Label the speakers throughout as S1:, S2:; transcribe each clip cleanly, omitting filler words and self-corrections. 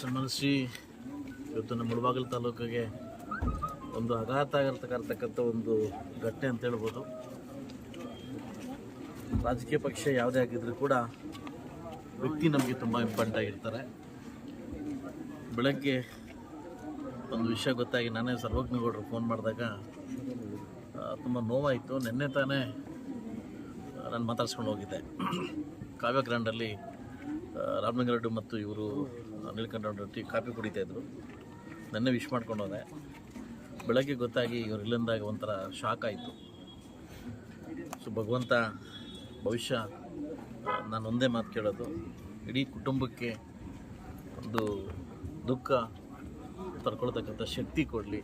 S1: ಸನ್ಮಾನಿಸಿ ಇವತ್ತು ನಮ್ಮ ಮುಳಬಾಗಿಲು ತಾಲೂಕಿಗೆ ಒಂದು ಆಘಾತ ಆಗಿರ್ತಕ್ಕಂಥ ಒಂದು ಘಟನೆ ಅಂತ ಹೇಳ್ಬೋದು. ರಾಜಕೀಯ ಪಕ್ಷ ಯಾವುದೇ ಆಗಿದ್ರೂ ಕೂಡ ವ್ಯಕ್ತಿ ನಮಗೆ ತುಂಬ ಇಂಪಾರ್ಟೆಂಟ್ ಆಗಿರ್ತಾರೆ. ಬೆಳಗ್ಗೆ ಒಂದು ವಿಷಯ ಗೊತ್ತಾಗಿ ನಾನೇ ಸರ್ವಜ್ಞಗೌಡರು ಫೋನ್ ಮಾಡಿದಾಗ ತುಂಬ ನೋವಾಯಿತು. ನಿನ್ನೆ ತಾನೇ ನಾನು ಮಾತಾಡ್ಸ್ಕೊಂಡು ಹೋಗಿದ್ದೆ. ಕಾವ್ಯ ಗ್ರ್ಯಾಂಡಲ್ಲಿ ರಾಮಲಿಂಗಾರೆಡ್ಡಿ ಮತ್ತು ಇವರು ನೀಲಕಂಠ ಕಾಫಿ ಕುಡಿತಾಯಿದ್ರು. ನೆನ್ನೆ ವಿಶ್ ಮಾಡ್ಕೊಂಡು ಹೋದೆ. ಬೆಳಗ್ಗೆ ಗೊತ್ತಾಗಿ ಇವರು ಇಲ್ಲಿಂದಾಗ ಒಂಥರ ಶಾಕ್ ಆಯಿತು. ಸೊ ಭಗವಂತ ಭವಿಷ್ಯ ನಾನು ಒಂದೇ ಮಾತು ಕೇಳೋದು, ಇಡೀ ಕುಟುಂಬಕ್ಕೆ ಒಂದು ದುಃಖ ತಡ್ಕೊಳ್ತಕ್ಕಂಥ ಶಕ್ತಿ ಕೊಡಲಿ.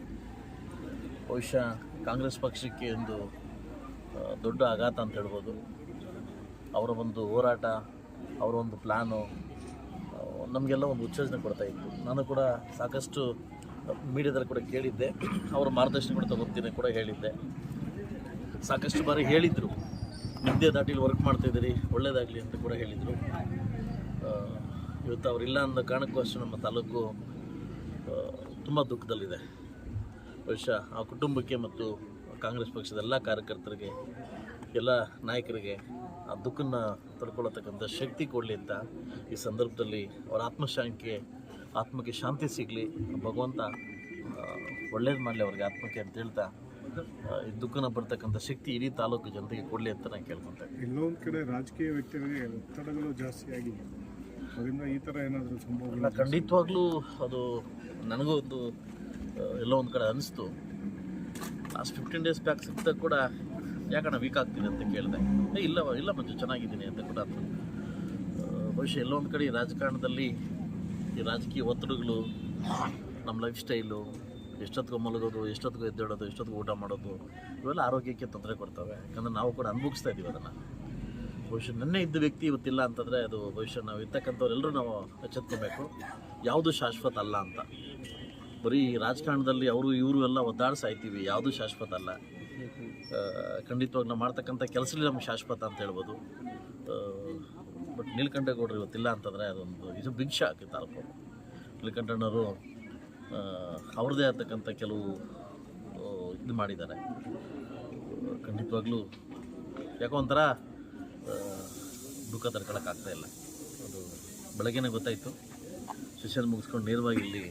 S1: ಬಹುಶಃ ಕಾಂಗ್ರೆಸ್ ಪಕ್ಷಕ್ಕೆ ಒಂದು ದೊಡ್ಡ ಆಘಾತ ಅಂತ ಹೇಳ್ಬೋದು. ಅವರ ಒಂದು ಹೋರಾಟ, ಅವರ ಒಂದು ಪ್ಲ್ಯಾನು ನಮಗೆಲ್ಲ ಒಂದು ಉತ್ತೇಜನ ಕೊಡ್ತಾಯಿತ್ತು. ನಾನು ಕೂಡ ಸಾಕಷ್ಟು ಮೀಡಿಯಾದಲ್ಲಿ ಕೂಡ ಕೇಳಿದ್ದೆ, ಅವರ ಮಾರ್ಗದರ್ಶನ ಕೂಡ ತಗೋತೀನಿ ಕೂಡ ಹೇಳಿದ್ದೆ. ಸಾಕಷ್ಟು ಬಾರಿ ಹೇಳಿದರು, ನಿದ್ದೆ ದಾಟಿಲಿ ವರ್ಕ್ ಮಾಡ್ತಾಯಿದ್ದೀರಿ, ಒಳ್ಳೆಯದಾಗಲಿ ಅಂತ ಕೂಡ ಹೇಳಿದರು. ಇವತ್ತು ಅವರಿಲ್ಲ ಅನ್ನೋ ಕಾರಣಕ್ಕೂ ಅಷ್ಟು ನಮ್ಮ ತಾಲೂಕು ತುಂಬ ದುಃಖದಲ್ಲಿದೆ. ಬಹುಶಃ ಆ ಕುಟುಂಬಕ್ಕೆ ಮತ್ತು ಕಾಂಗ್ರೆಸ್ ಪಕ್ಷದ ಎಲ್ಲ ಕಾರ್ಯಕರ್ತರಿಗೆ, ಎಲ್ಲ ನಾಯಕರಿಗೆ ಆ ದುಃಖನ ತಡ್ಕೊಳ್ಳತಕ್ಕಂಥ ಶಕ್ತಿ ಕೊಡಲಿ ಅಂತ ಈ ಸಂದರ್ಭದಲ್ಲಿ ಅವರ ಆತ್ಮಕ್ಕೆ ಶಾಂತಿ ಸಿಗಲಿ, ಭಗವಂತ ಒಳ್ಳೇದು ಮಾಡಲಿ ಅವ್ರಿಗೆ ಆತ್ಮಕ್ಕೆ ಅಂತ ಹೇಳ್ತಾ ಈ ದುಃಖನ ಬರ್ತಕ್ಕಂಥ ಶಕ್ತಿ ಇಡೀ ತಾಲೂಕು ಜನತೆಗೆ ಕೊಡಲಿ ಅಂತ ನಾನು ಕೇಳ್ಕೊತೇನೆ.
S2: ಎಲ್ಲೊಂದು ಕಡೆ ರಾಜಕೀಯ ವ್ಯಕ್ತಿಗಳಿಗೆ ಒತ್ತಡಗಳು ಜಾಸ್ತಿ ಆಗಿದೆ, ಅದರಿಂದ ಈ ಥರ ಏನಾದರೂ ಸಂಭವ?
S1: ಖಂಡಿತವಾಗ್ಲೂ ಅದು ನನಗೂ ಒಂದು ಎಲ್ಲೋ ಒಂದು ಕಡೆ ಅನಿಸ್ತು. ಲಾಸ್ಟ್ 15 days ಬ್ಯಾಕ್ ಸಿಗ್ದಾಗ ಕೂಡ ಯಾಕಣ್ಣ ವೀಕ್ ಆಗ್ತೀನಿ ಅಂತ ಕೇಳಿದೆ. ಇಲ್ಲ ಮಂಜು ಚೆನ್ನಾಗಿದ್ದೀನಿ ಅಂತ ಕೂಡ ಅದು ಬಹುಶಃ ಎಲ್ಲೋ ಒಂದು ಕಡೆ ರಾಜಕಾರಣದಲ್ಲಿ ಈ ರಾಜಕೀಯ ಒತ್ತಡಗಳು, ನಮ್ಮ ಲೈಫ್ ಸ್ಟೈಲು, ಎಷ್ಟೊತ್ತಿಗೆ ಮಲಗೋದು, ಎಷ್ಟೊತ್ತಿಗೆ ಎದ್ದೇಳೋದು, ಎಷ್ಟೊತ್ತಿಗೆ ಊಟ ಮಾಡೋದು, ಇವೆಲ್ಲ ಆರೋಗ್ಯಕ್ಕೆ ತೊಂದರೆ ಕೊಡ್ತವೆ. ಯಾಕಂದರೆ ನಾವು ಕೂಡ ಅನುಭವಿಸ್ತಾ ಇದ್ದೀವಿ ಅದನ್ನು. ಬಹುಶಃ ನೆನ್ನೆ ಇದ್ದ ವ್ಯಕ್ತಿ ಇವತ್ತಿಲ್ಲ ಅಂತಂದರೆ ಅದು ಬಹುಶಃ ನಾವು ಇರ್ತಕ್ಕಂಥವ್ರೆಲ್ಲರೂ ನಾವು ಎಚ್ಚೆತ್ಕೋಬೇಕು. ಯಾವುದು ಶಾಶ್ವತ ಅಲ್ಲ ಅಂತ. ಬರೀ ರಾಜಕಾರಣದಲ್ಲಿ ಅವರು ಇವರು ಎಲ್ಲ ಒದ್ದಾಡ್ಸಾಯ್ತೀವಿ, ಯಾವುದೂ ಶಾಶ್ವತ ಅಲ್ಲ. ಖಂಡಿತವಾಗಿ ನಾವು ಮಾಡ್ತಕ್ಕಂಥ ಕೆಲಸದಲ್ಲಿ ನಮ್ಗೆ ಶಾಶ್ವತ ಅಂತ ಹೇಳ್ಬೋದು. ಬಟ್ ನೀಲಕಂಠೇಗೌಡರು ಇವತ್ತಿಲ್ಲ ಅಂತಂದರೆ ಇದು ಬಿಗ್ ಶಾಕ್ ತಾಲೂಕು. ನೀಲಕಂಠಣ್ಣವರು ಅವ್ರದ್ದೇ ಆಗ್ತಕ್ಕಂಥ ಕೆಲವು ಇದು ಮಾಡಿದ್ದಾರೆ. ಖಂಡಿತವಾಗ್ಲೂ ಯಾಕೋ ಒಂಥರ ದುಃಖ ತಡ್ಕೊಳಕ್ಕಾಗ್ತಾಯಿಲ್ಲ. ಅದು ಬೆಳಗ್ಗೆನೇ ಗೊತ್ತಾಯಿತು. ಸೆಷನ್ ಮುಗಿಸ್ಕೊಂಡು ನೇರವಾಗಿ ಇಲ್ಲಿ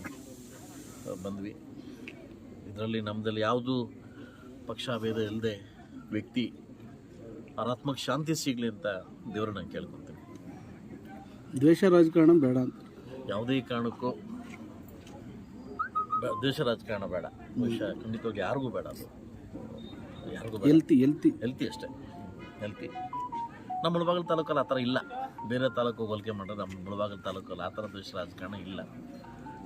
S1: ಬಂದ್ವಿ. ಇದರಲ್ಲಿ ನಮ್ಮದಲ್ಲಿ ಯಾವುದು ಪಕ್ಷಭೇದ ಇಲ್ಲದೆ ವ್ಯಕ್ತಿ ಅವರ ಆತ್ಮಕ್ಕೆ ಶಾಂತಿ ಸಿಗಲಿ ಅಂತ ದೇವರು ನಾನು ಕೇಳ್ಕೊತೀನಿ.
S2: ದ್ವೇಷ ರಾಜಕಾರಣ ಬೇಡ ಅಂತ
S1: ಯಾವುದೇ ಕಾರಣಕ್ಕೂ ದ್ವೇಷ ರಾಜಕಾರಣ ಬೇಡ. ಬಹುಶಃ ಖಂಡಿತವಾಗಿ ಯಾರಿಗೂ ಬೇಡ. ಅದು ಯಾರಿಗೂ ಹೆಲ್ತಿ ಅಷ್ಟೇ. ಹೆಲ್ತಿ ನಮ್ಮ ಮುಳಬಾಗಿಲು ತಾಲೂಕಲ್ಲಿ ಆ ಥರ ಇಲ್ಲ. ಬೇರೆ ತಾಲೂಕು ಹೋಲಿಕೆ ಮಾಡಿದ್ರೆ ನಮ್ಮ ಮುಳಬಾಗಿಲು ತಾಲೂಕಲ್ಲಿ ಆ ಥರ ದ್ವೇಷ ರಾಜಕಾರಣ ಇಲ್ಲ.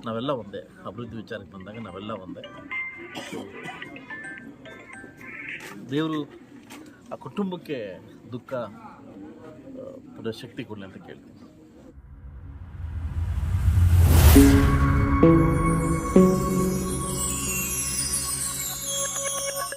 S1: ನಾವೆಲ್ಲ ಒಂದೇ. ಅಭಿವೃದ್ಧಿ ವಿಚಾರಕ್ಕೆ ಬಂದಾಗ ನಾವೆಲ್ಲ ಒಂದೇ. ದೇವರು ಆ ಕುಟುಂಬಕ್ಕೆ ದುಃಖ ಶಕ್ತಿ ಕೊಡಲಿ ಅಂತ ಕೇಳ್ತೀನಿ.